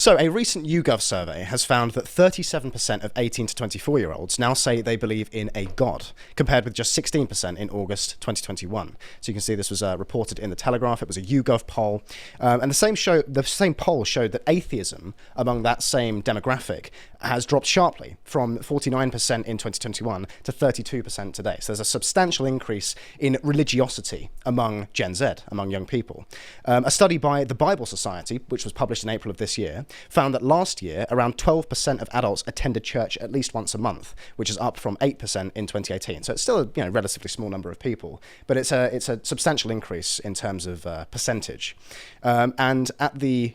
So, a recent YouGov survey has found that 37% of 18 to 24-year-olds now say they believe in a God, compared with just 16% in August 2021. So you can see this was reported in The Telegraph. It was a YouGov poll. And the same poll showed that atheism among that same demographic has dropped sharply from 49% in 2021 to 32% today. So there's a substantial increase in religiosity among Gen Z, among young people. A study by the Bible Society, which was published in April of this year, found that last year around 12% of adults attended church at least once a month, which is up from 8% in 2018. So it's still a relatively small number of people, but it's a substantial increase in terms of percentage. And at the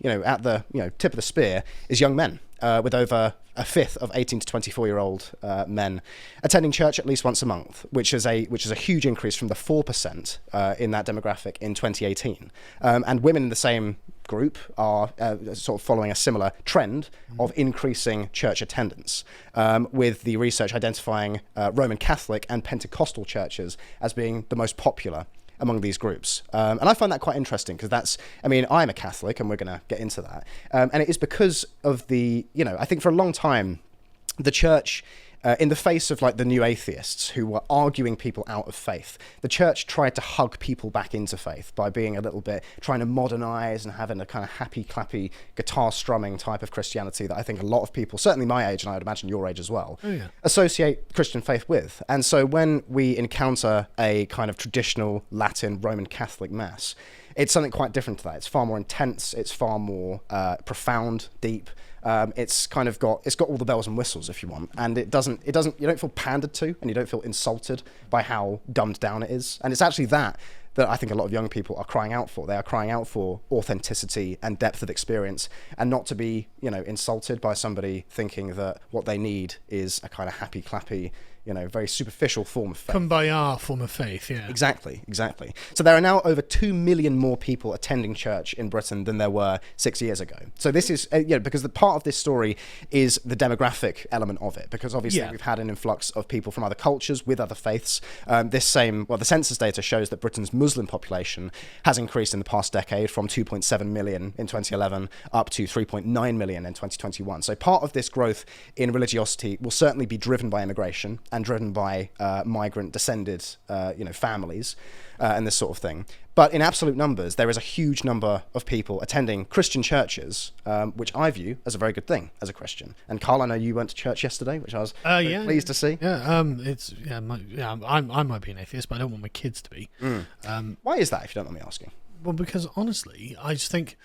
tip of the spear is young men, with over a fifth of 18 to 24-year-old men attending church at least once a month, which is a huge increase from the 4% in that demographic in 2018. And women in the same group are sort of following a similar trend of increasing church attendance, with the research identifying Roman Catholic and Pentecostal churches as being the most popular among these groups. And I find that quite interesting because I'm a Catholic and we're going to get into that. And it is because of I think for a long time, the church, in the face of the new atheists who were arguing people out of faith, the church tried to hug people back into faith by being a little bit, trying to modernize and having a kind of happy, clappy, guitar strumming type of Christianity that I think a lot of people, certainly my age, and I would imagine your age as well, associate Christian faith with. And so when we encounter a kind of traditional Latin Roman Catholic mass, it's something quite different to that. It's far more intense, it's far more profound, deep. It's got all the bells and whistles, if you want, and you don't feel pandered to, and you don't feel insulted by how dumbed down it is. And it's actually that I think a lot of young people are crying out for. They are crying out for authenticity and depth of experience, and not to be, insulted by somebody thinking that what they need is a kind of happy, clappy, very superficial form of faith. Kumbaya form of faith, yeah. Exactly. So there are now over 2 million more people attending church in Britain than there were 6 years ago. So this is, because the part of this story is the demographic element of it, because obviously we've had an influx of people from other cultures with other faiths. The census data shows that Britain's Muslim population has increased in the past decade from 2.7 million in 2011 up to 3.9 million in 2021. So part of this growth in religiosity will certainly be driven by immigration and driven by migrant-descended, families and this sort of thing. But in absolute numbers, there is a huge number of people attending Christian churches, which I view as a very good thing as a Christian. And Carl, I know you went to church yesterday, which I was very pleased to see. Yeah, I might be an atheist, but I don't want my kids to be. Why is that, if you don't mind me asking? Well, because honestly, I just think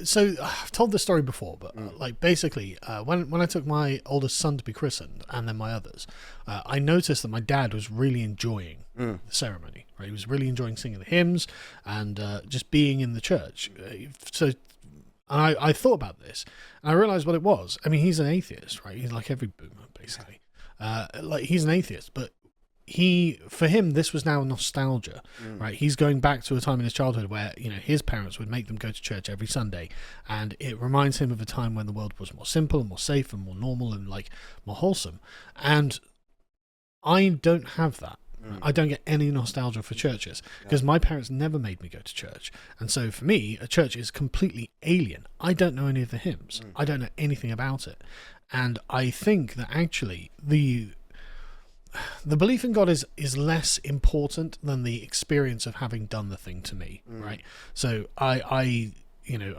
so I've told this story before, but basically, when I took my oldest son to be christened, and then my others, I noticed that my dad was really enjoying the ceremony. Right, he was really enjoying singing the hymns and just being in the church. And I thought about this, and I realized what it was. I mean, he's an atheist, right? He's like every boomer, basically. He's an atheist, but for him, this was now nostalgia, right? He's going back to a time in his childhood where, his parents would make them go to church every Sunday, and it reminds him of a time when the world was more simple and more safe and more normal and more wholesome. And I don't have that. I don't get any nostalgia for churches because my parents never made me go to church. And so for me, a church is completely alien. I don't know any of the hymns. I don't know anything about it. And I think that actually the belief in God is less important than the experience of having done the thing to me, right? So I'm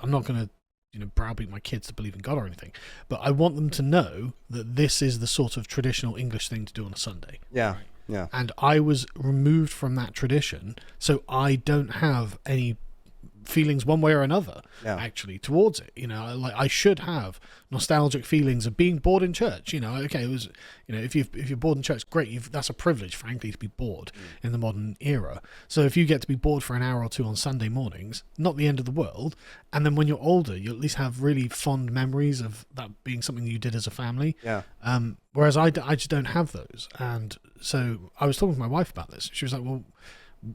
not going to browbeat my kids to believe in God or anything, but I want them to know that this is the sort of traditional English thing to do on a Sunday. Yeah. Right? Yeah. And I was removed from that tradition, so I don't have any feelings one way or another actually towards it. I should have nostalgic feelings of being bored in church. Okay, it was, if you're bored in church, great. That's a privilege, frankly, to be bored in the modern era. So if you get to be bored for an hour or two on Sunday mornings, not the end of the world. And then when you're older, you at least have really fond memories of that being something you did as a family. Yeah. Whereas I just don't have those. And so I was talking to my wife about this. She was like, well,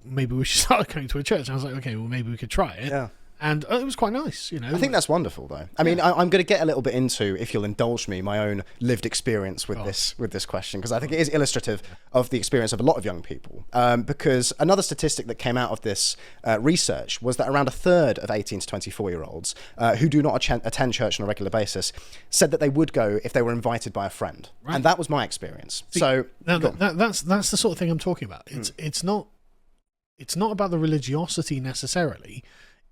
maybe we should start going to a church. And I was like, okay, well, maybe we could try it. Yeah. And it was quite nice, you know. I think that's wonderful, though. I mean, I'm going to get a little bit into, if you'll indulge me, my own lived experience with this question, because I think it is illustrative of the experience of a lot of young people. Because another statistic that came out of this research was that around a third of 18 to 24-year-olds who do not attend church on a regular basis said that they would go if they were invited by a friend, and that was my experience. So that's the sort of thing I'm talking about. It's not about the religiosity necessarily.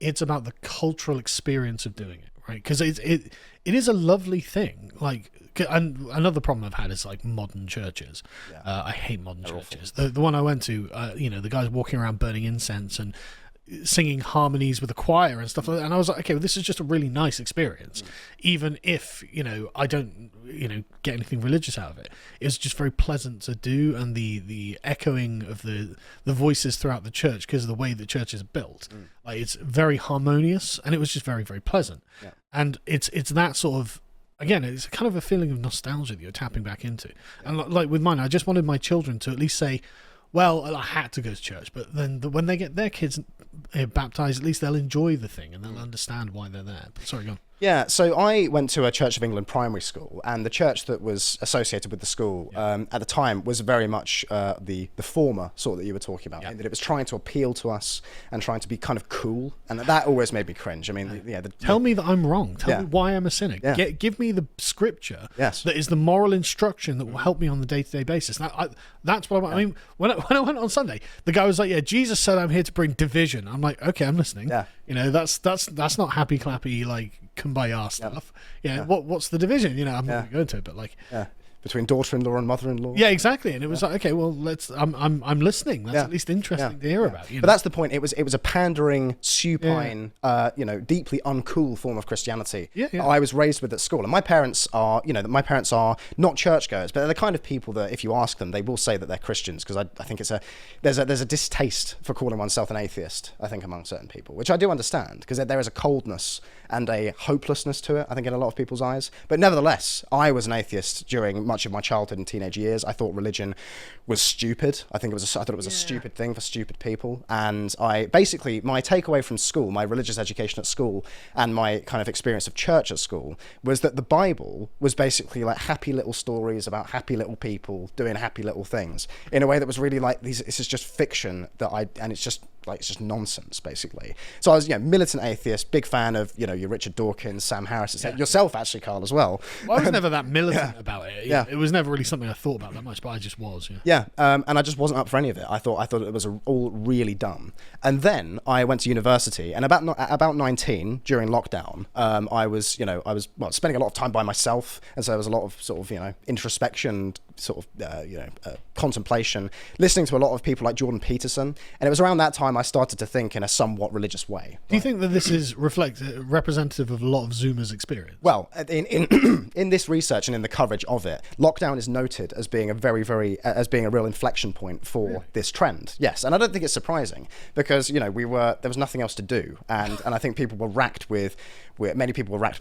It's about the cultural experience of doing it, right? Because it is a lovely thing. Like, and another problem I've had is like modern churches. I hate modern churches. The one I went to, the guys walking around burning incense and singing harmonies with the choir and stuff like that. And I was like, okay, well, this is just a really nice experience, even if I don't get anything religious out of it. It's just very pleasant to do, and the echoing of the voices throughout the church, because of the way the church is built, like, it's very harmonious, and it was just very, very pleasant. And it's that sort of, again, it's kind of a feeling of nostalgia that you're tapping back into. And like with mine, I just wanted my children to at least say, well, I had to go to church, but then when they get their kids baptized, at least they'll enjoy the thing and they'll understand why they're there. But sorry, go on. Yeah, so I went to a Church of England primary school, and the church that was associated with the school at the time was very much the former sort that you were talking about, in that it was trying to appeal to us and trying to be kind of cool, and that always made me cringe. I mean, tell me that I'm wrong. Tell me why I'm a sinner. Give me the scripture that is the moral instruction that will help me on the day-to-day basis. That's what I want. I mean, when I went on Sunday, the guy was like, "Yeah, Jesus said I'm here to bring division." I'm like, "Okay, I'm listening." Yeah. That's not happy clappy like kumbaya stuff. What's the division? I'm not going to, but like between daughter-in-law and mother-in-law. Yeah, exactly. And it was like, okay, well, I'm listening. That's at least interesting to hear about. But that's the point. It was a pandering, supine, deeply uncool form of Christianity. I was raised with at school, and my parents are not churchgoers, but they're the kind of people that if you ask them, they will say that they're Christians, because I think there's a distaste for calling oneself an atheist, I think, among certain people, which I do understand, because there is a coldness and a hopelessness to it, I think, in a lot of people's eyes. But nevertheless, I was an atheist during much of my childhood and teenage years. I thought religion was stupid. I thought it was a stupid thing for stupid people. And my takeaway from school, my religious education at school, and my kind of experience of church at school, was that the Bible was basically like happy little stories about happy little people doing happy little things in a way that was really like this is just fiction and it's just nonsense, basically. So I was, militant atheist, big fan of, your Richard Dawkins, Sam Harris, yourself actually, Carl, as well. I was never that militant about it. It was never really something I thought about that much, but I just was. And I just wasn't up for any of it. I thought it was all really dumb. And then I went to university, and about 19 during lockdown, I was spending a lot of time by myself, and so there was a lot of sort of introspection, sort of contemplation, listening to a lot of people like Jordan Peterson, and it was around that time I started to think in a somewhat religious way. Do you think that this is representative of a lot of Zoomers' experience? Well, in this research and in the coverage of it, lockdown is noted as being a being a real inflection point for this trend. Yes, and I don't think it's surprising, because there was nothing else to do, and I think many people were racked with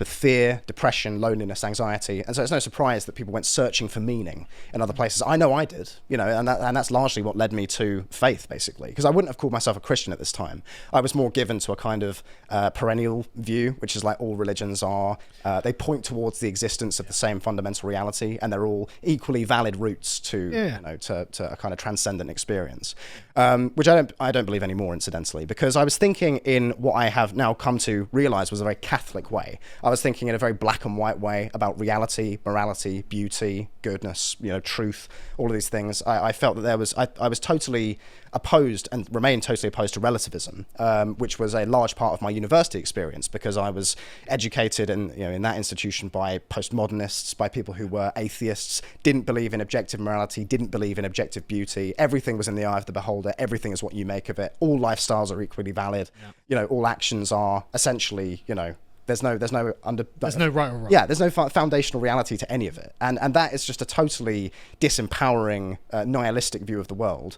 fear, depression, loneliness, anxiety, and so it's no surprise that people went searching for meaning in other places. I know I did, and that's largely what led me to faith, basically, because I wouldn't have called myself a Christian at this time. I was more given to a kind of perennial view, which is like all religions are. They point towards the existence of the same fundamental reality, and they're all equally valid routes to a kind of transcendent experience, which I don't believe anymore, incidentally, because I was thinking in what I have now come to realize was a very Catholic way. I was thinking in a very black and white way about reality, morality, beauty, goodness, truth, all of these things. I felt that I was totally opposed and remain totally opposed to relativism, which was a large part of my university experience, because I was educated in that institution by postmodernists, by people who were atheists, didn't believe in objective morality, didn't believe in objective beauty. Everything was in the eye of the beholder. Everything is what you make of it. All lifestyles are equally valid. All actions are essentially, there's no right or wrong. Yeah, there's no foundational reality to any of it, and that is just a totally disempowering, nihilistic view of the world,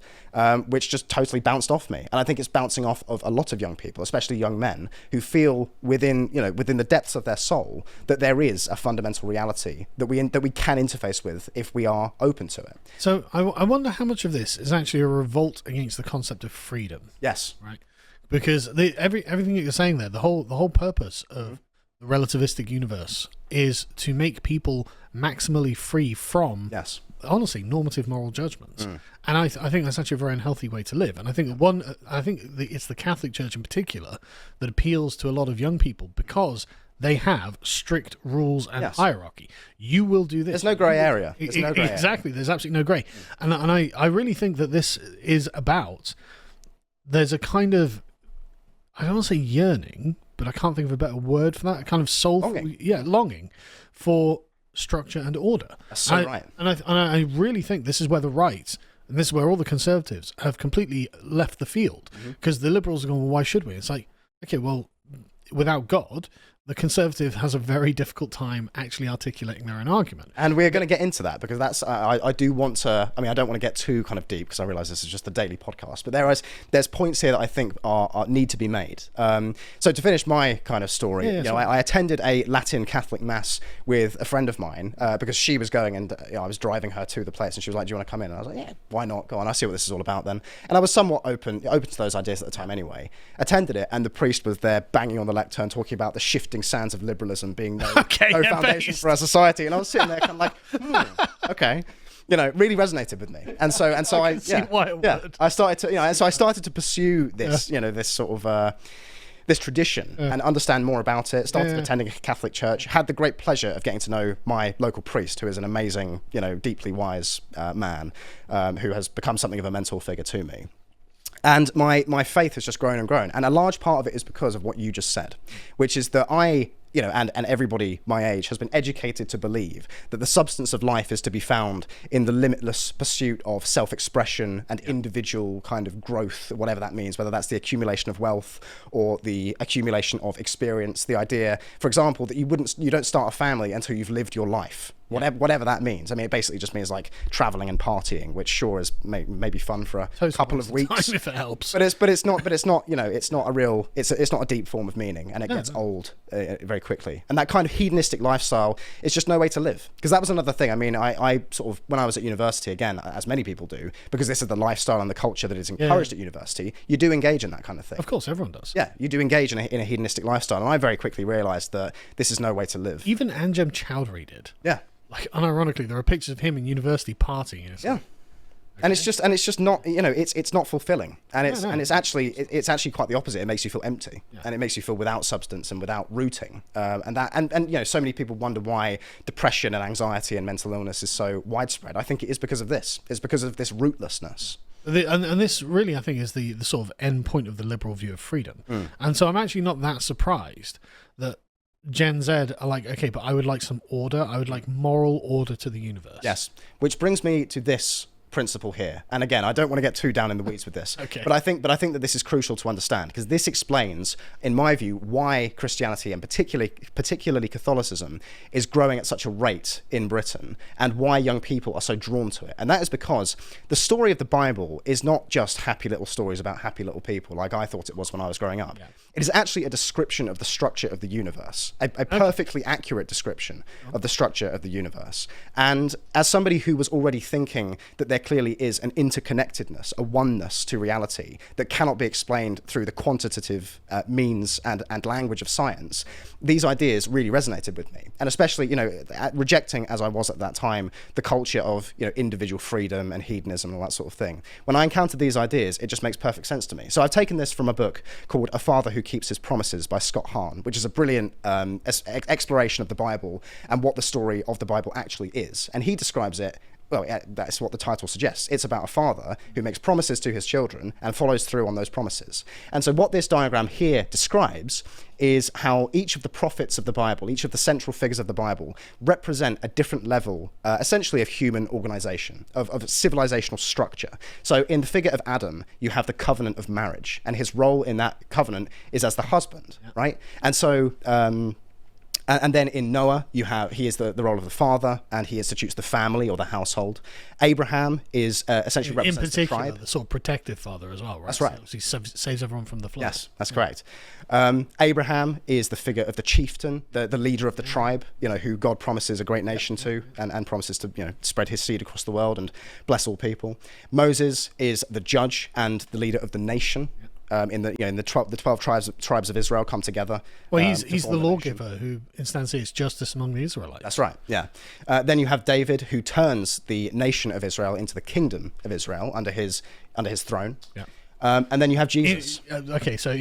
which just totally bounced off me. And I think it's bouncing off of a lot of young people, especially young men, who feel within the depths of their soul that there is a fundamental reality that we can interface with if we are open to it. So I wonder how much of this is actually a revolt against the concept of freedom. Yes. Right. because everything that you're saying there, the whole purpose of the relativistic universe is to make people maximally free from, honestly, normative moral judgments. And I think that's actually a very unhealthy way to live. And I think it's the Catholic Church in particular that appeals to a lot of young people because they have strict rules and hierarchy. You will do this. There's no grey area. Exactly. There's absolutely no grey. And I really think that this is about, there's a kind of, I don't want to say yearning, but I can't think of a better word for that, a kind of soulful, longing for structure and order. That's so right. And I really think this is where the right, and this is where all the conservatives have completely left the field, because the liberals are going, well, why should we? It's like, okay, well, without God, the conservative has a very difficult time actually articulating their own argument. And we're going to get into that, because that's I do want to, I mean, I don't want to get too kind of deep, because I realise this is just a daily podcast, but there's points here that I think are need to be made. So to finish my kind of story, I attended a Latin Catholic mass with a friend of mine, because she was going, and I was driving her to the place, and she was like, do you want to come in? And I was like, yeah, why not? Go on, I'll see what this is all about then. And I was somewhat open to those ideas at the time anyway. Attended it, and the priest was there banging on the lectern, talking about the shifting sands of liberalism being no foundation for our society, and I was sitting there kind of like, okay, really resonated with me, and so I started to pursue this, this sort of this tradition and understand more about it. Started attending a Catholic church. Had the great pleasure of getting to know my local priest, who is an amazing, deeply wise man, who has become something of a mentor figure to me. And my faith has just grown and grown. And a large part of it is because of what you just said, which is that I, and everybody my age has been educated to believe that the substance of life is to be found in the limitless pursuit of self-expression and individual kind of growth, whatever that means, whether that's the accumulation of wealth or the accumulation of experience. The idea, for example, that you don't start a family until you've lived your life. Whatever that means. I mean, it basically just means like traveling and partying, which sure is maybe fun for a couple of weeks, if it helps. But it's not it's not a real, it's not a deep form of meaning, and it gets old very quickly. And that kind of hedonistic lifestyle is just no way to live. Because that was another thing. I mean, I sort of, when I was at university, again, as many people do, because this is the lifestyle and the culture that is encouraged at university, you do engage in that kind of thing. Of course, everyone does. Yeah, you do engage in a hedonistic lifestyle, and I very quickly realised that this is no way to live. Even Anjem Chowdhury did. Yeah. Like, unironically, there are pictures of him in university partying. Like, okay. And it's just not, it's not fulfilling, and it's actually quite the opposite. It makes you feel empty, and it makes you feel without substance and without rooting, and so many people wonder why depression and anxiety and mental illness is so widespread. I think it is because of this. It's because of this rootlessness. And this really, I think, is the sort of end point of the liberal view of freedom. And so I'm actually not that surprised that Gen Z are like, okay, but I would like some order. I would like moral order to the universe. Yes, which brings me to this principle here. And again, I don't want to get too down in the weeds with this. Okay. But I think that this is crucial to understand, because this explains, in my view, why Christianity, and particularly Catholicism, is growing at such a rate in Britain, and why young people are so drawn to it. And that is because the story of the Bible is not just happy little stories about happy little people, like I thought it was when I was growing up. Yeah. It is actually a description of the structure of the universe, a perfectly accurate description of the structure of the universe. And as somebody who was already thinking that there clearly is an interconnectedness, a oneness to reality that cannot be explained through the quantitative means and language of science, these ideas really resonated with me. And especially, rejecting, as I was at that time, the culture of, individual freedom and hedonism and all that sort of thing. When I encountered these ideas, it just makes perfect sense to me. So I've taken this from a book called A Father Who Keeps His Promises by Scott Hahn, which is a brilliant exploration of the Bible and what the story of the Bible actually is. And he describes it, well, that's what the title suggests. It's about a father who makes promises to his children and follows through on those promises. And so what this diagram here describes is how each of the prophets of the Bible, each of the central figures of the Bible, represent a different level, essentially, of human organization, of civilizational structure. So in the figure of Adam, you have the covenant of marriage, and his role in that covenant is as the husband, right? And so And then in Noah, he is the role of the father, and he institutes the family or the household. Abraham is essentially represents the tribe. In particular, the sort of protective father as well, right? That's right. So he saves everyone from the flood. Yes, that's correct. Abraham is the figure of the chieftain, the leader of the tribe, who God promises a great nation to, and promises to, spread his seed across the world and bless all people. Moses is the judge and the leader of the nation. in the 12 tribes of Israel come together. Well, he's the form a nation. lawgiver who instantiates justice among the Israelites. That's right, yeah. Then you have David, who turns the nation of Israel into the kingdom of Israel under his throne. Yeah. And then you have Jesus. Okay, so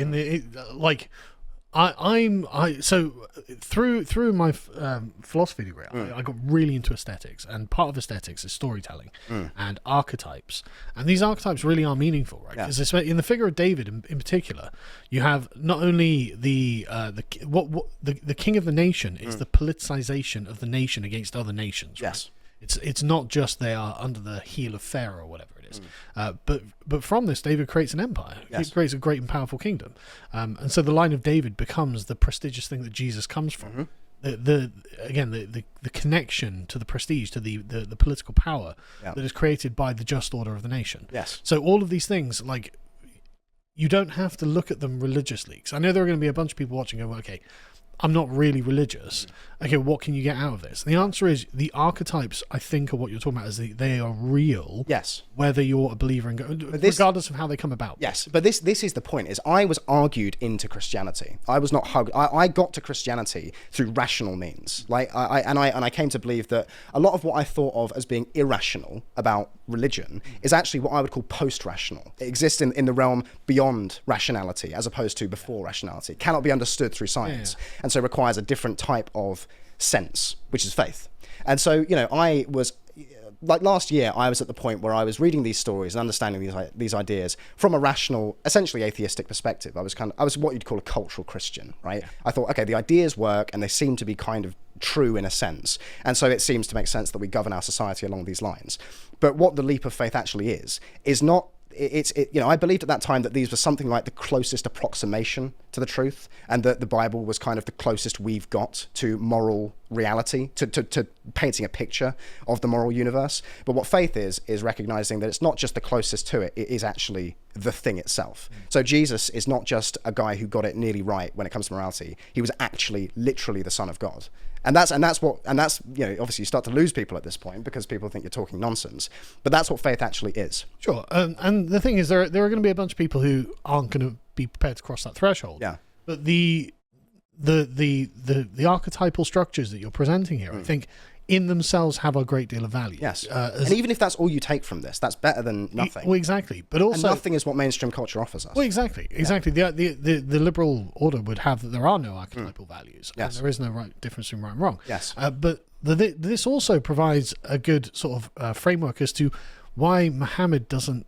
so through my philosophy degree, I got really into aesthetics, and part of aesthetics is storytelling and archetypes, and these archetypes really are meaningful, right? Because in the figure of David, in particular, you have not only the king of the nation is the politicization of the nation against other nations. Right? Yes. It's not just they are under the heel of Pharaoh or whatever it is. But from this, David creates an empire. Yes. He creates a great and powerful kingdom. And so the line of David becomes the prestigious thing that Jesus comes from. The connection to the prestige, to the political power that is created by the just order of the nation. Yes. So all of these things, like, you don't have to look at them religiously. Because I know there are going to be a bunch of people watching going, okay, I'm not really religious. Okay, what can you get out of this? And the answer is the archetypes, I think, are what you're talking about, is they are real. Yes. Whether you're a believer in God, regardless of how they come about. Yes, but this is the point, is I was argued into Christianity. I was not hugged. I got to Christianity through rational means. Like I came to believe that a lot of what I thought of as being irrational about religion is actually what I would call post-rational. It exists in the realm beyond rationality as opposed to before rationality. It cannot be understood through science. And so requires a different type of sense, which is faith. And so, I was, like last year, I was at the point where I was reading these stories and understanding these ideas from a rational, essentially atheistic perspective. I was what you'd call a cultural Christian, right? Yeah. I thought, okay, the ideas work and they seem to be kind of true in a sense. And so it seems to make sense that we govern our society along these lines. But what the leap of faith actually is not, I believed at that time that these were something like the closest approximation to the truth, and that the Bible was kind of the closest we've got to moral reality, to painting a picture of the moral universe. But what faith is recognizing that it's not just the closest to it, it is actually the thing itself. So Jesus is not just a guy who got it nearly right when it comes to morality. He was actually literally the Son of God. And that's obviously you start to lose people at this point because people think you're talking nonsense. But that's what faith actually is. Sure. And the thing is, there are going to be a bunch of people who aren't going to be prepared to cross that threshold. Yeah. But the archetypal structures that you're presenting here, I think, in themselves have a great deal of value. Yes. And even if that's all you take from this, that's better than nothing. Well, exactly. But also, and nothing is what mainstream culture offers us. Well, exactly. Yeah. The liberal order would have that there are no archetypal values. Yes. And there is no right difference between right and wrong. Yes. But this also provides a good sort of framework as to why Muhammad doesn't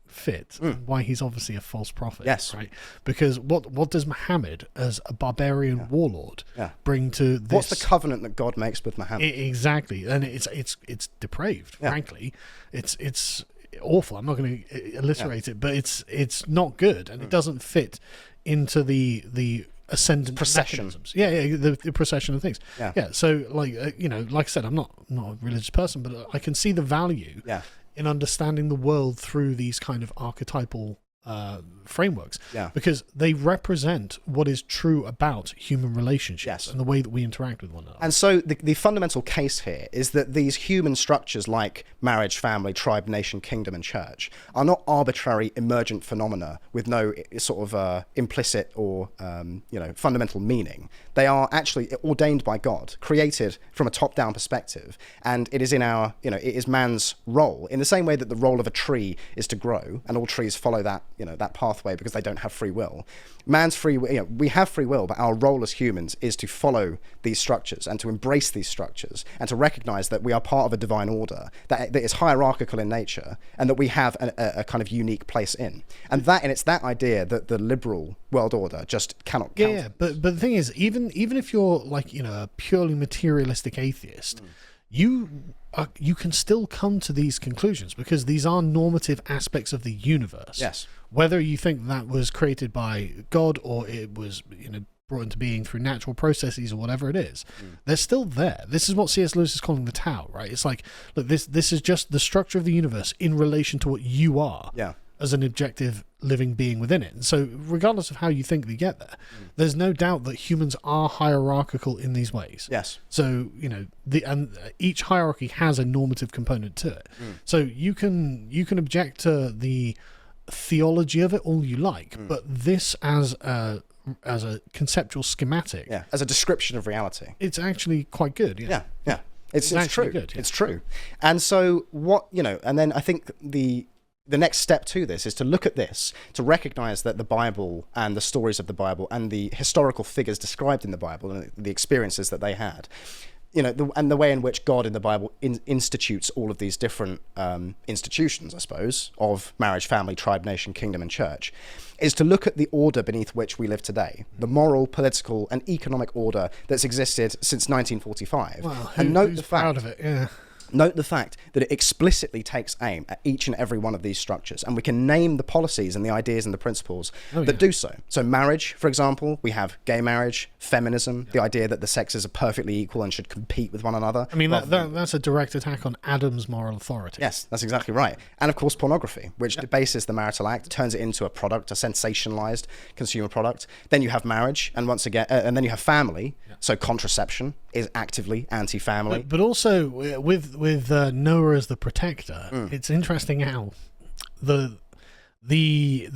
fit, why he's obviously a false prophet. Yes. Right? Because what does Muhammad, as a barbarian warlord, bring to this? What's the covenant that God makes with Muhammad? Exactly. And it's depraved, frankly. It's awful. I'm not going to alliterate it, but it's not good, and it doesn't fit into the ascendant procession. Mechanisms. The procession of things. So like I said, I'm not a religious person, but I can see the value in understanding the world through these kind of archetypal frameworks, because they represent what is true about human relationships and the way that we interact with one another. And so the fundamental case here is that these human structures like marriage, family, tribe, nation, kingdom, and church are not arbitrary emergent phenomena with no sort of implicit or fundamental meaning. They are actually ordained by God, created from a top-down perspective, and it is it is man's role, in the same way that the role of a tree is to grow, and all trees follow that pathway because they don't have free will. Man's free will, we have free will, but our role as humans is to follow these structures and to embrace these structures and to recognize that we are part of a divine order that is hierarchical in nature and that we have a kind of unique place in. And it's that idea that the liberal world order just cannot count. Yeah, but the thing is, even if you're like a purely materialistic atheist, you can still come to these conclusions because these are normative aspects of the universe. Yes. Whether you think that was created by God or it was brought into being through natural processes or whatever it is, they're still there. This is what C.S. Lewis is calling the Tao, right? It's like, look, this is just the structure of the universe in relation to what you are as an objective living being within it. And so regardless of how you think they get there, there's no doubt that humans are hierarchical in these ways. Yes. So, and each hierarchy has a normative component to it. So you can object to the theology of it all you like, but this as a conceptual schematic, as a description of reality, it's actually quite good. Yeah. It's true. Good, It's true. And so and then I think the next step to this is to look at this, to recognize that the Bible and the stories of the Bible and the historical figures described in the Bible and the experiences that they had, and the way in which God in the Bible institutes all of these different institutions, I suppose, of marriage, family, tribe, nation, kingdom, and church, is to look at the order beneath which we live today, the moral, political, and economic order that's existed since 1945. Well, and note who's the fact, proud of it? Yeah. Note the fact that it explicitly takes aim at each and every one of these structures, and we can name the policies and the ideas and the principles that do so. So marriage, for example, we have gay marriage, feminism, the idea that the sexes are perfectly equal and should compete with one another. I mean, that's a direct attack on Adam's moral authority. Yes, that's exactly right. And of course, pornography, which debases the marital act, turns it into a product, a sensationalized consumer product. Then you have marriage, and once again, and then you have family. So contraception is actively anti-family. But also with Noah as the protector, it's interesting how the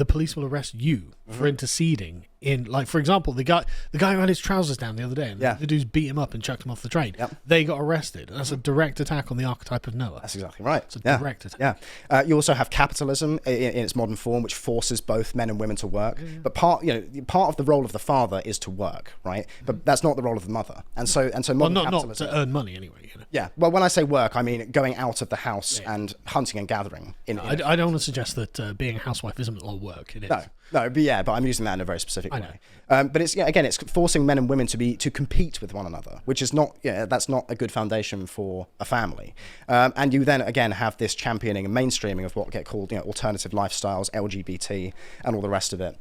police will arrest you for interceding in, like, for example, the guy who had his trousers down the other day and the dudes beat him up and chucked him off the train. They got arrested. That's a direct attack on the archetype of Noah. That's exactly right. It's a direct attack. You also have capitalism in its modern form, which forces both men and women to work. But part of the role of the father is to work, right? But that's not the role of the mother. And so modern capitalism, not to earn money anyway. Yeah. Well, when I say work, I mean going out of the house and hunting and gathering. I don't want to suggest that being a housewife isn't a lot of work. It is. No, but I'm using that in a very specific way. But it's it's forcing men and women to compete with one another, which is not that's not a good foundation for a family. And you then again have this championing and mainstreaming of what get called alternative lifestyles, LGBT, and all the rest of it,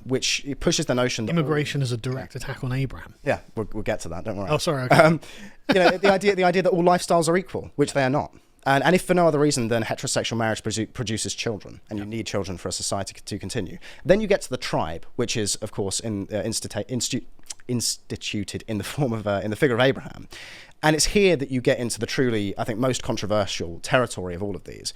which pushes the notion that immigration is a direct attack on Abraham. Yeah, we'll get to that. Don't worry. Oh, sorry. Okay. The idea that all lifestyles are equal, which they are not. And if for no other reason than heterosexual marriage produces children, and you need children for a society to continue, then you get to the tribe, which is, of course, instituted in the form of in the figure of Abraham. And it's here that you get into the truly, I think, most controversial territory of all of these,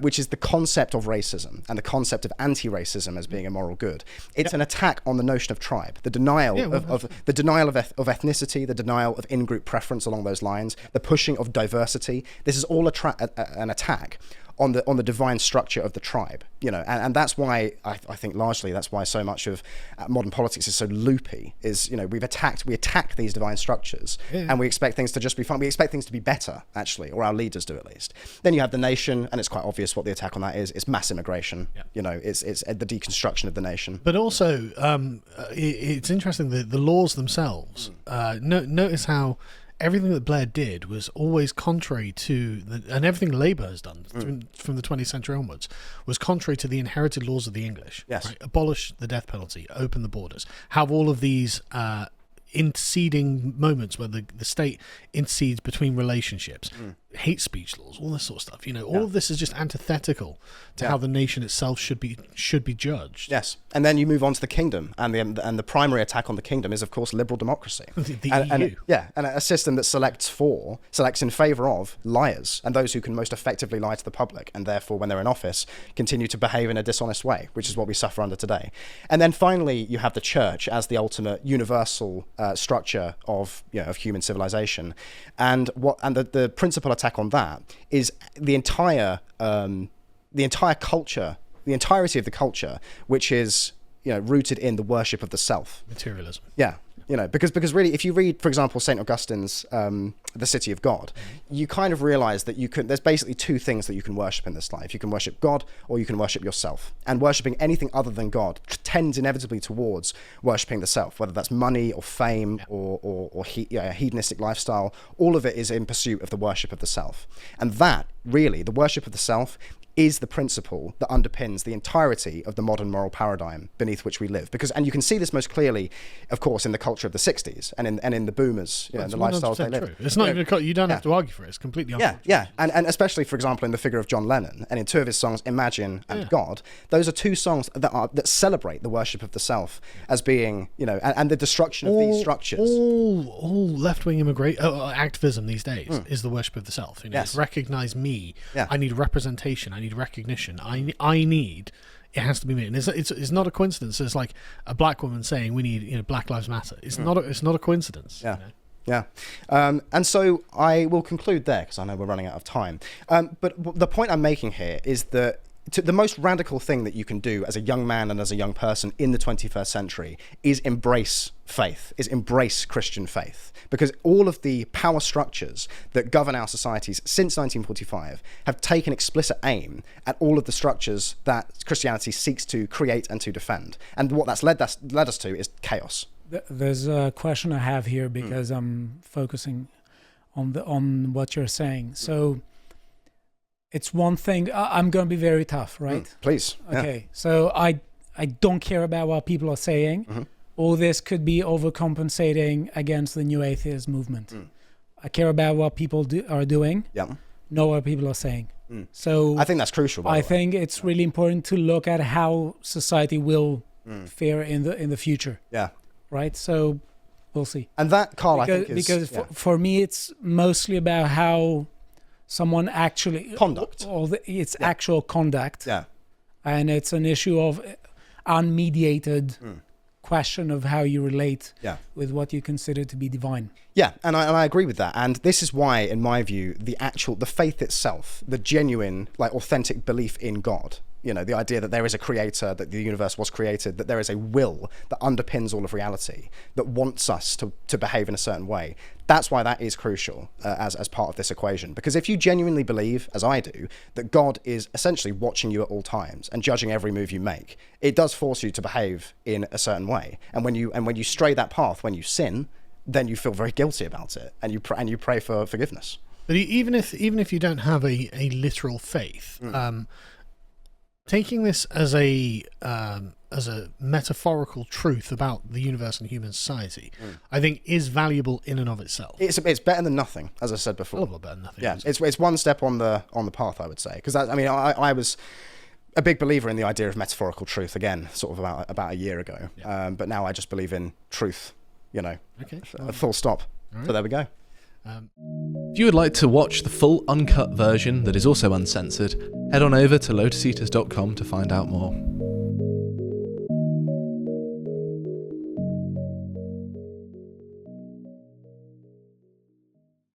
which is the concept of racism and the concept of anti-racism as being a moral good. It's an attack on the notion of tribe, the denial of ethnicity, the denial of in-group preference along those lines, the pushing of diversity. This is all an attack on the divine structure of the tribe, and that's why I think largely that's why so much of modern politics is so loopy. Is we attack these divine structures, and we expect things to just be fun. We expect things to be better, actually, or our leaders do at least. Then you have the nation, and it's quite obvious what the attack on that is. It's mass immigration. It's the deconstruction of the nation. But also, it's interesting the laws themselves. Notice how everything that Blair did was always contrary to and everything Labour has done from the 20th century onwards was contrary to the inherited laws of the English. Yes. Right? Abolish the death penalty, open the borders, have all of these interceding moments where the state intercedes between relationships, hate speech laws, all this sort of stuff. All of this is just antithetical to how the nation itself should be judged. Yes, and then you move on to the kingdom, and the primary attack on the kingdom is, of course, liberal democracy. The EU. And a system that selects in favour of liars and those who can most effectively lie to the public, and therefore, when they're in office, continue to behave in a dishonest way, which is what we suffer under today. And then finally, you have the church as the ultimate universal structure of human civilization, and the principal attack on that is the entire culture, the entirety of the culture, which is rooted in the worship of the self, materialism. Yeah. Because really, if you read, for example, St. Augustine's The City of God, you kind of realize that there's basically two things that you can worship in this life. You can worship God, or you can worship yourself. And worshipping anything other than God tends inevitably towards worshipping the self, whether that's money or fame or a hedonistic lifestyle. All of it is in pursuit of the worship of the self. And that, really, the worship of the self, is the principle that underpins the entirety of the modern moral paradigm beneath which we live. And you can see this most clearly, of course, in the culture of the 60s and in the boomers, and the lifestyles they live. It's not even you don't have to argue for it. It's completely unfortunate. Yeah. And especially, for example, in the figure of John Lennon and in two of his songs, Imagine and God, those are two songs that celebrate the worship of the self as being, and the destruction of these structures. All left-wing activism these days is the worship of the self. Yes. Recognize me. I need representation. I need recognition. I need it has to be me. And it's not a coincidence. It's like a black woman saying we need Black Lives Matter. It's not a coincidence. Yeah. Yeah. And so I will conclude there because I know we're running out of time. But the point I'm making here is that the most radical thing that you can do as a young man and as a young person in the 21st century is embrace faith, is embrace Christian faith. Because all of the power structures that govern our societies since 1945 have taken explicit aim at all of the structures that Christianity seeks to create and to defend. And what that's led us to is chaos. There's a question I have here because I'm focusing on what you're saying. So it's one thing. I'm going to be very tough, right? Please. Okay. Yeah. So I don't care about what people are saying. All this could be overcompensating against the new atheist movement. I care about what people are doing. Yeah. Know what people are saying. So I think that's crucial. I think it's really important to look at how society will fare in the future. Yeah. Right. So we'll see. And that, Carl, I think because for me, it's mostly about how someone actually conduct, or it's actual conduct. Yeah. And it's an issue of unmediated question of how you relate with what you consider to be divine. Yeah, and I agree with that. And this is why, in my view, the faith itself, the genuine, authentic belief in God, the idea that there is a creator, that the universe was created, that there is a will that underpins all of reality, that wants us to behave in a certain way. That's why that is crucial as part of this equation. Because if you genuinely believe, as I do, that God is essentially watching you at all times and judging every move you make, it does force you to behave in a certain way. And when you stray that path, when you sin, then you feel very guilty about it, and you pray for forgiveness. But even if you don't have a literal faith, taking this as a metaphorical truth about the universe and human society, I think is valuable in and of itself. It's better than nothing, as I said before. A little bit better than nothing. Yeah, it's one step on the path, I would say. Because I was a big believer in the idea of metaphorical truth again, sort of about a year ago. Yeah. But now I just believe in truth. Okay. A full stop. Right. So there we go. If you would like to watch the full uncut version that is also uncensored, head on over to lotuseaters.com to find out more.